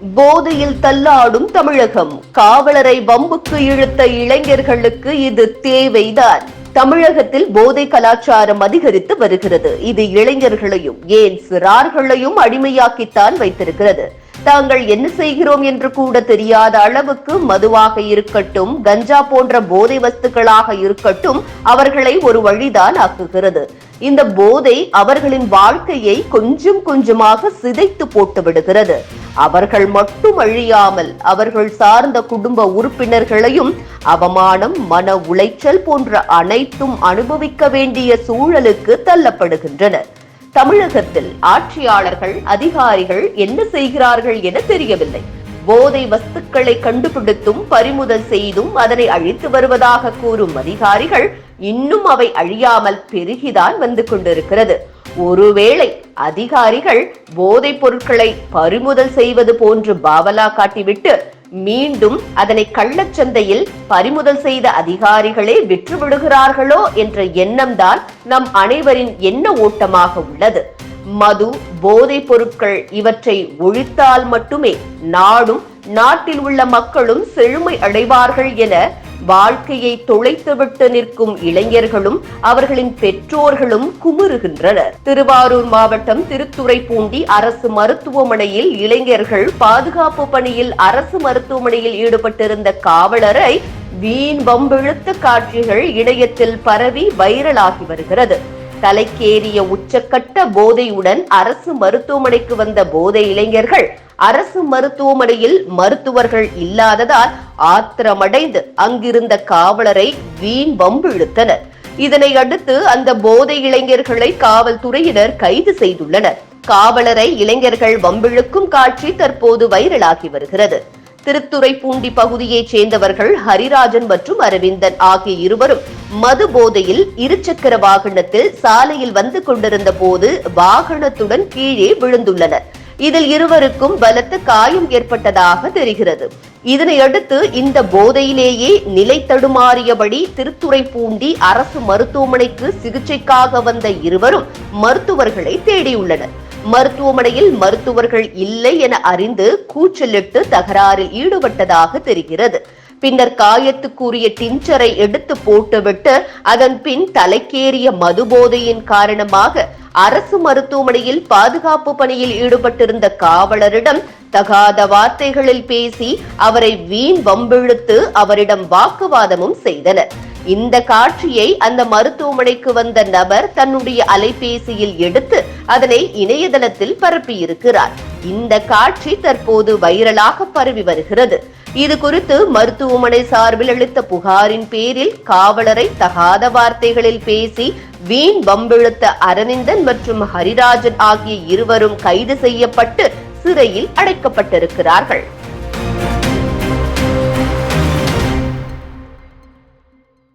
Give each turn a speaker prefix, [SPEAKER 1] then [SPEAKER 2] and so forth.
[SPEAKER 1] போதையில் தள்ளாடும் தமிழகம். காவலரை வம்புக்கு இழுத்த இளைஞர்களுக்கு இது தேவைதான். தமிழகத்தில் போதை கலாச்சாரம் அதிகரித்து வருகிறது. இது இளைஞர்களையும் ஏன் சிறார்களையும் அடிமையாக்கித்தான் வைத்திருக்கிறது. தாங்கள் என்ன செய்கிறோம் என்று கூட தெரியாத அளவுக்கு மதுவாக இருக்கட்டும், கஞ்சா போன்ற போதை வஸ்துக்களாக இருக்கட்டும், அவர்களை ஒரு வழிதான் ஆக்குகிறது. இந்த போதை அவர்களின் வாழ்க்கையை கொஞ்சம் கொஞ்சமாக சிதைத்து போட்டு விடுகிறது. அவர்கள் மட்டும் அழியாமல் அவர்கள் சார்ந்த குடும்ப உறுப்பினர்களையும் அவமானம், மன உளைச்சல் போன்ற அனைத்தும் அனுபவிக்க வேண்டிய சூழலுக்கு தள்ளப்படுகின்றனர். தமிழகத்தில் ஆட்சியாளர்கள், அதிகாரிகள் என்ன செய்கிறார்கள் என தெரியவில்லை. போதை வஸ்துக்களை கண்டுபிடித்தும் பறிமுதல் செய்தும் அதனை அழித்து வருவதாக கூறும் அதிகாரிகள் இன்னும் அவை அழியாமல் பெருகிதான் வந்து கொண்டிருக்கிறது. ஒருவேளை அதிகாரிகள் போதைப் பொருட்களை பறிமுதல் செய்வது போன்று பாவலா காட்டிவிட்டு மீண்டும் அதனை கள்ளச்சந்தையில் பறிமுதல் செய்த அதிகாரிகளே விற்று விடுகிறார்களோ என்ற எண்ணம்தான் நம் அனைவரின் எண்ண ஓட்டமாக உள்ளது. மது, போதைப் பொருட்கள் இவற்றை ஒழித்தால் மட்டுமே நாடும் நாட்டில் உள்ள மக்களும் செழுமை அடைவார்கள் என வாழ்க்கையை தொலைத்துவிட்டு நிற்கும் இளைஞர்களும் அவர்களின் பெற்றோர்களும் குமுறுகின்றனர். திருவாரூர் மாவட்டம் திருத்துறைப்பூண்டி அரசு மருத்துவமனையில் இளைஞர்கள் பாதுகாப்பு பணியில் அரசு மருத்துவமனையில் ஈடுபட்டிருந்த காவலரை வீண் வம்பிழுத்த காட்சிகள் இணையத்தில் பரவி வைரலாகி வருகிறது. தலைக்கேறிய உச்சக்கட்ட போதையுடன் அரசு மருத்துவமனைக்கு வந்த போதை இளைஞர்கள் அரசு மருத்துவமனையில் மருத்துவர்கள் இல்லாததால் ஆத்திரமடைந்து அங்கிருந்த காவலரை வீண் வம்பு இழுத்தனர். இதனை அடுத்து அந்த போதை இளைஞர்களை காவல்துறையினர் கைது செய்துள்ளனர். காவலரை இளைஞர்கள் வம்பிழுக்கும் காட்சி தற்போது வைரலாகி வருகிறது. திருத்துறைப்பூண்டி பகுதியைச் சேர்ந்தவர்கள் ஹரிராஜன் மற்றும் அரவிந்தன் ஆகிய இருவரும் மது போதையில் இருசக்கர வாகனத்தில் சாலையில் வந்து கொண்டிருந்த போது வாகனத்துடன் கீழே விழுந்துள்ளனர். இதில் இருவருக்கும் பலத்த காயம் ஏற்பட்டதாக தெரிகிறது. இதனையடுத்து இந்த போதையிலேயே நிலை தடுமாறியபடி திருத்துறைப்பூண்டி அரசு மருத்துவமனைக்கு சிகிச்சைக்காக வந்த இருவரும் மருத்துவர்களை தேடியுள்ளனர். மருத்துவமனையில் மருத்துவர்கள் இல்லை என அறிந்து கூச்சலிட்டு தகராறில் ஈடுபட்டதாக தெரிகிறது. பின்னர் காயத்துக்குரிய டிஞ்சரை எடுத்து போட்டுவிட்டு அதன் பின் தலைக்கேறிய மது போதையின் காரணமாக அரசு மருத்துவமனையில் பாதுகாப்பு பணியில் ஈடுபட்டிருந்த காவலரிடம் தகாத வார்த்தைகளில் பேசி அவரை வீண் வம்பிழுத்து அவரிடம் வாக்குவாதமும் செய்தனர். இந்த காட்சியை அந்த மருத்துவமனைக்கு வந்த நபர் தன்னுடைய அலைபேசியில் எடுத்து அதனை இணையதளத்தில் பரப்பியிருக்கிறார். இந்த காட்சி தற்போது வைரலாக பரவி வருகிறது. இது குறித்து மருத்துவமனை சார்பில் அளித்த புகாரின் பேரில் காவலரை தகாத வார்த்தைகளில் பேசி வீண் வம்பிழுத்த அரவிந்தன் மற்றும் ஹரிராஜன் ஆகிய இருவரும் கைது செய்யப்பட்டு சிறையில் அடைக்கப்பட்டிருக்கிறார்கள்.